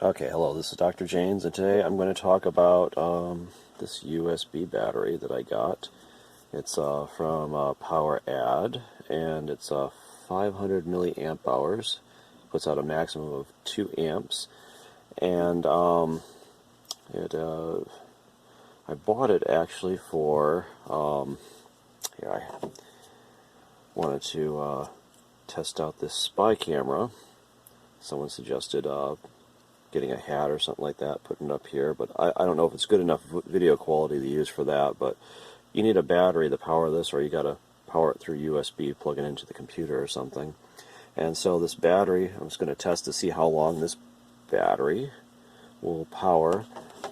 Okay, hello, this is Dr. James, and today I'm going to talk about this USB battery that I got. It's from PowerAdd, and it's 500 milliamp hours. Puts out a maximum of 2 amps, and I bought it actually for, here, I wanted to test out this spy camera. Someone suggested getting a hat or something like that, putting it up here, but I don't know if it's good enough video quality to use for that. But you need a battery to power this, or you got to power it through USB, plug it into the computer or something. And so this battery, I'm just going to test to see how long this battery will power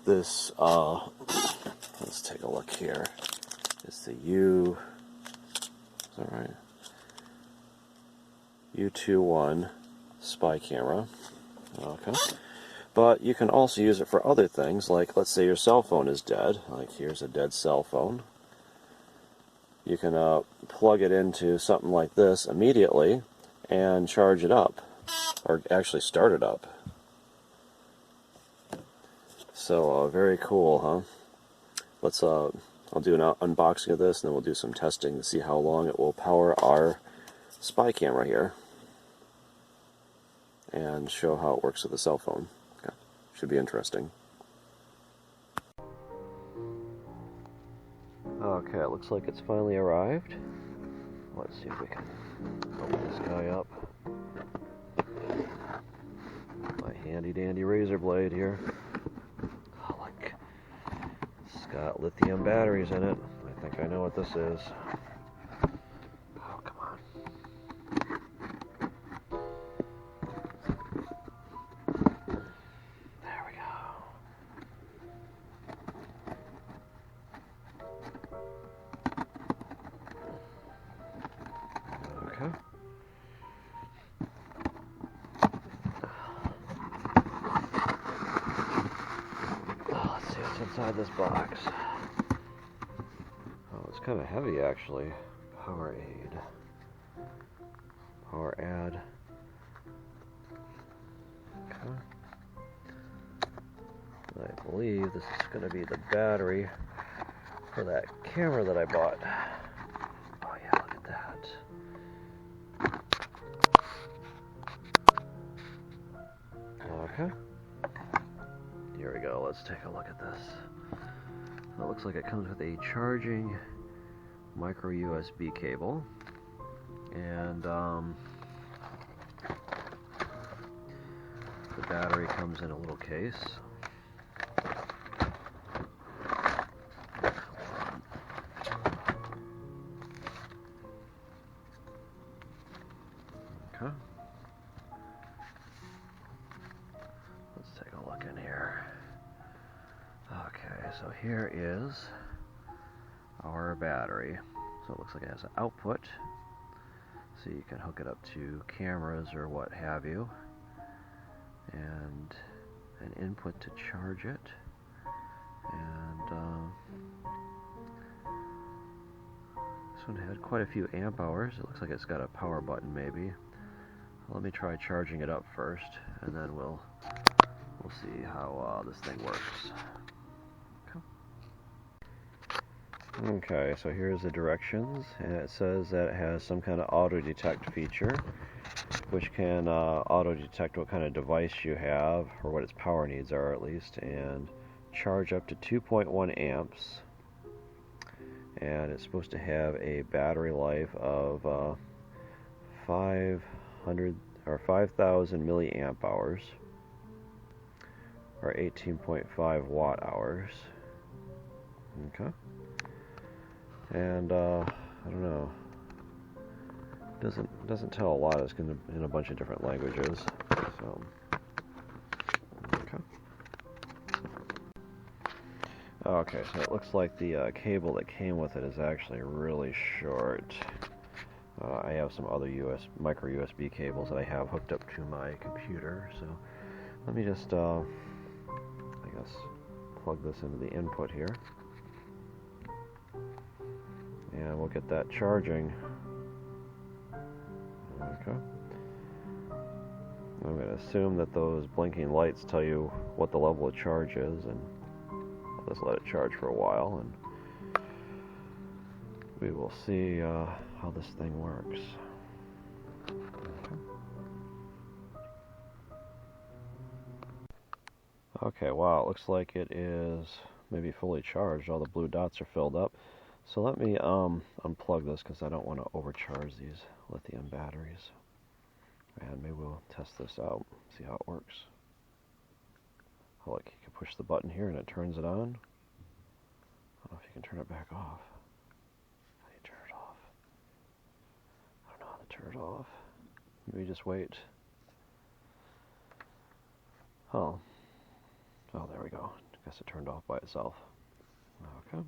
this. Let's take a look here. It's the is that right? U21 spy camera. Okay. But you can also use it for other things, like let's say your cell phone is dead. Like here's a dead cell phone. You can plug it into something like this immediately and charge it up, or actually start it up. So very cool, huh? Let's I'll do an unboxing of this, and then we'll do some testing to see how long it will power our spy camera here, and show how it works with the cell phone. Okay. Should be interesting. Okay, it looks like it's finally arrived. Let's see if we can open this guy up. My handy dandy razor blade here. Oh, look. It's got lithium batteries in it. I think I know what this is. Oh, come on. There we go. Okay. Let's see what's inside this box. Oh, it's kind of heavy actually. PowerAdd. Okay. I believe this is going to be the battery for that camera that I bought. Oh yeah, look at that. Okay. Here we go. Let's take a look at this. It looks like it comes with a charging microUSB cable, and the battery comes in a little case. Okay. Let's take a look in here. Okay, so here is our battery. So it looks like it has an output, so you can hook it up to cameras or what have you, and an input to charge it, and this one had quite a few amp hours. It looks like it's got a power button maybe. Let me try charging it up first, and then we'll see how this thing works. Okay, so here's the directions, and it says that it has some kind of auto detect feature, which can auto detect what kind of device you have, or what its power needs are at least, and charge up to 2.1 amps. And it's supposed to have a battery life of 5,000 milliamp hours, or 18.5 watt hours. Okay. And I don't know. Doesn't tell a lot. It's going to in a bunch of different languages. So okay. Okay, so it looks like the cable that came with it is actually really short. I have some other micro USB cables that I have hooked up to my computer. So let me just I guess plug this into the input here. And we'll get that charging. Okay. I'm going to assume that those blinking lights tell you what the level of charge is, and I'll just let it charge for a while, and we will see how this thing works. Okay, wow, it looks like it is maybe fully charged. All the blue dots are filled up. So let me unplug this because I don't want to overcharge these lithium batteries. And maybe we'll test this out, see how it works. Oh, look, you can push the button here and it turns it on. I don't know if you can turn it back off. How do you turn it off? I don't know how to turn it off. Maybe just wait. Oh, there we go. I guess it turned off by itself. Okay.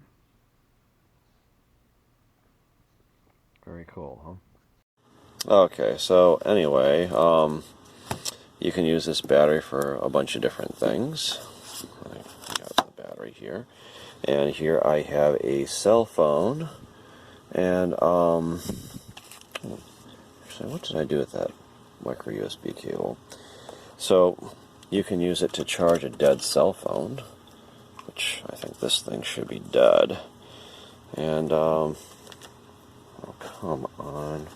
Very cool, huh? Okay, so anyway, you can use this battery for a bunch of different things. I got the battery here. And here I have a cell phone. And, actually, what did I do with that microUSB cable? So, you can use it to charge a dead cell phone, which I think this thing should be dead. And, oh, come on.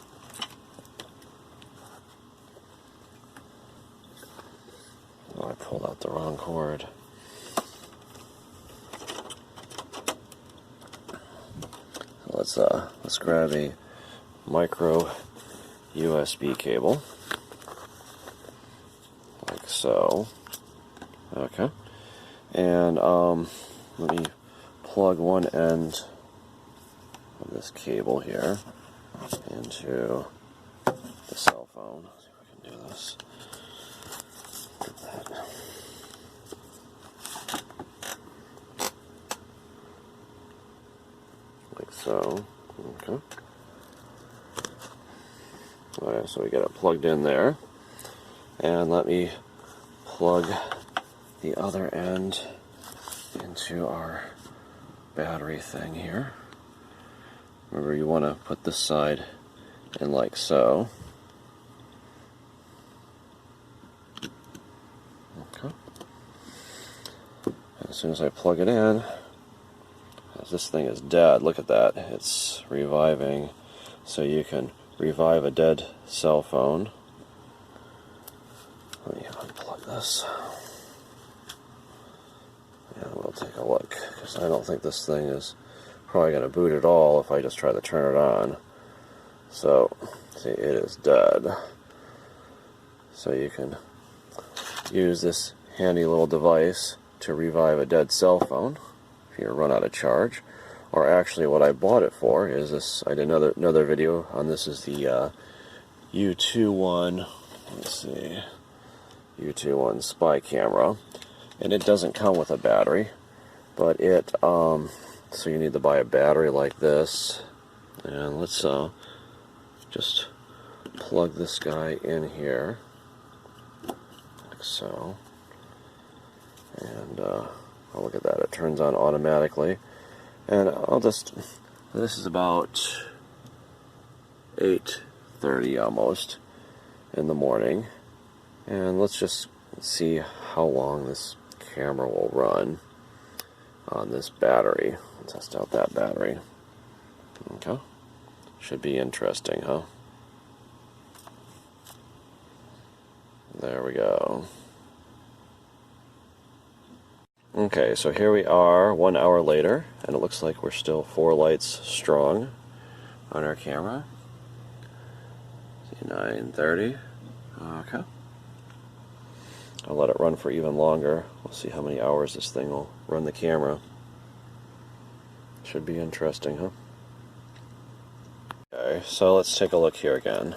Oh, I pulled out the wrong cord. Let's grab a micro USB cable, like so. Okay, and let me plug one end of this cable here into the cell phone. Let's see if we can do this. Like so. Okay. Alright, so we get it plugged in there. And let me plug the other end into our battery thing here. Remember, you want to put this side in like so. Okay. And as soon as I plug it in, as this thing is dead, look at that, it's reviving. So you can revive a dead cell phone. Let me unplug this. And we'll take a look, because I don't think this thing is probably going to boot at all if I just try to turn it on. So, see, it is dead. So you can use this handy little device to revive a dead cell phone if you run out of charge. Or actually, what I bought it for is this. I did another video on this. Is the U21. Let's see, U21 spy camera, and it doesn't come with a battery, but it so you need to buy a battery like this. And let's just plug this guy in here, like so. And oh, look at that! It turns on automatically. And this is about 8:30 almost in the morning. And let's just see how long this camera will run on this battery. Let's test out that battery. Okay. Should be interesting, huh? There we go. Okay, so here we are 1 hour later, and it looks like we're still 4 lights strong on our camera. See, 9:30. Okay. I'll let it run for even longer. We'll see how many hours this thing will run the camera. Should be interesting, huh? Okay, so let's take a look here again.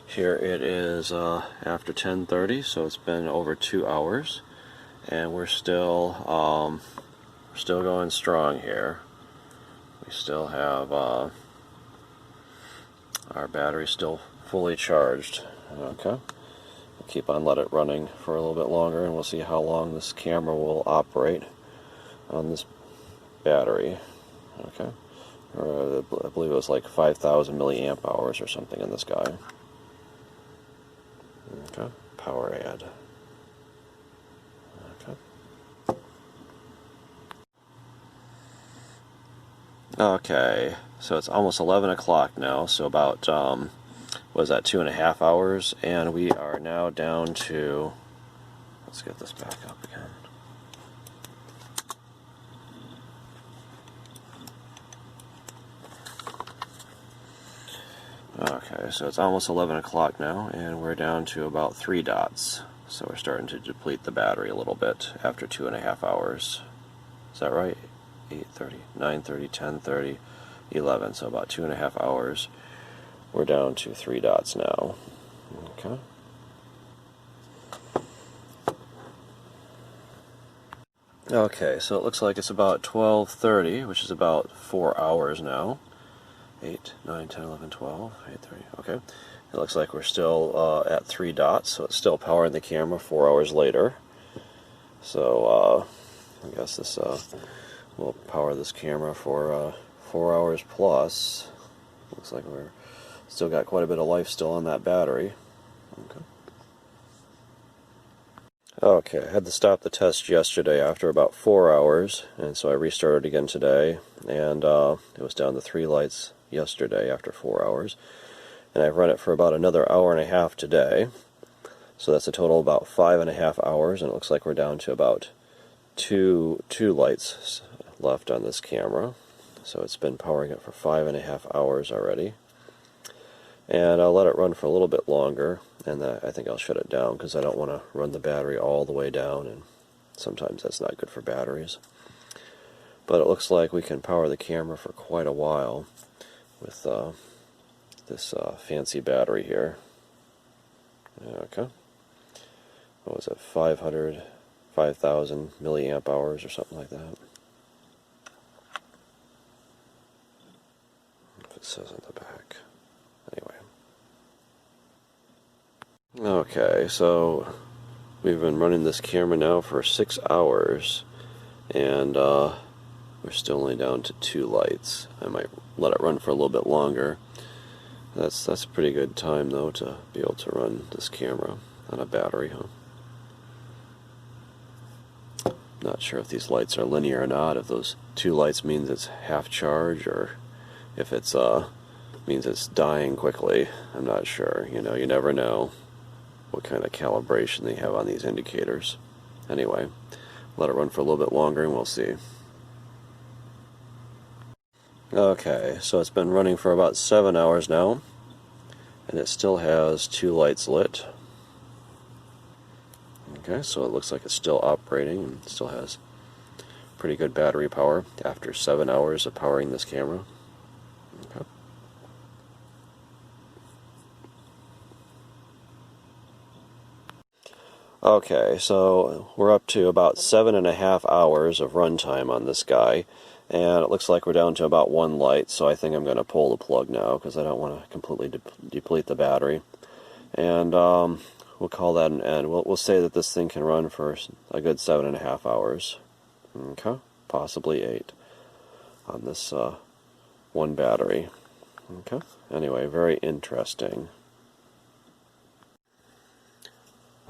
Here it is after 10:30, so it's been over 2 hours, and we're still going strong here. We still have our battery still fully charged. Okay, we'll keep on let it running for a little bit longer, and we'll see how long this camera will operate on this battery. Okay. Or I believe it was like 5,000 milliamp hours or something in this guy. Okay. PowerAdd. Okay. Okay. So it's almost 11 o'clock now. So about what is that, 2.5 hours, and we are now down to. Let's get this back up again. Okay, so it's almost 11 o'clock now, and we're down to about 3 dots. So we're starting to deplete the battery a little bit after 2.5 hours. Is that right? 8:30, 9:30, 10:30, 11. So about 2.5 hours. We're down to 3 dots now. Okay. Okay, so it looks like it's about 12:30, which is about 4 hours now. 8, 9, 10, 11, 12, 8:30. Okay. It looks like we're still at 3 dots, so it's still powering the camera 4 hours later. So I guess this will power this camera for 4 hours plus. Looks like we're still got quite a bit of life still on that battery. Okay. Okay, I had to stop the test yesterday after about 4 hours, and so I restarted again today, and it was down to 3 lights yesterday after 4 hours. And I've run it for about another hour and a half today, so that's a total of about 5.5 hours, and it looks like we're down to about two lights left on this camera. So it's been powering it for 5.5 hours already. And I'll let it run for a little bit longer, and I think I'll shut it down because I don't want to run the battery all the way down, and sometimes that's not good for batteries. But it looks like we can power the camera for quite a while with this fancy battery here. Okay. What was it? 5,000 milliamp hours or something like that. If it says on the back. Anyway. Okay, so we've been running this camera now for 6 hours, and we're still only down to 2 lights. I might let it run for a little bit longer. That's a pretty good time though to be able to run this camera on a battery, huh? Not sure if these lights are linear or not, if those 2 lights means it's half charge, or if it's means it's dying quickly. I'm not sure. You know, you never know what kind of calibration they have on these indicators. Anyway, let it run for a little bit longer and we'll see. Okay, so it's been running for about 7 hours now, and it still has 2 lights lit. Okay, so it looks like it's still operating and still has pretty good battery power after 7 hours of powering this camera. Okay. Okay, so we're up to about 7.5 hours of runtime on this guy, and it looks like we're down to about 1 light, so I think I'm going to pull the plug now because I don't want to completely deplete the battery. And we'll call that an end. We'll say that this thing can run for a good 7.5 hours. Okay, possibly 8 on this one battery. Okay, anyway, very interesting.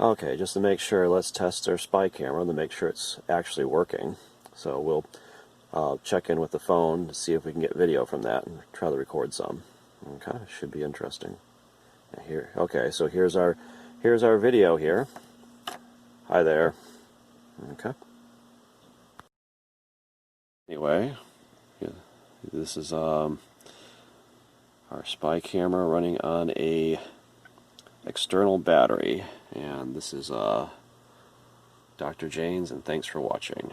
Okay, just to make sure, let's test our spy camera to make sure it's actually working. So we'll check in with the phone to see if we can get video from that and try to record some. Okay, should be interesting. Here, okay, so here's our video here. Hi there. Okay. Anyway, this is our spy camera running on a external battery, and this is Dr. Janes, and thanks for watching.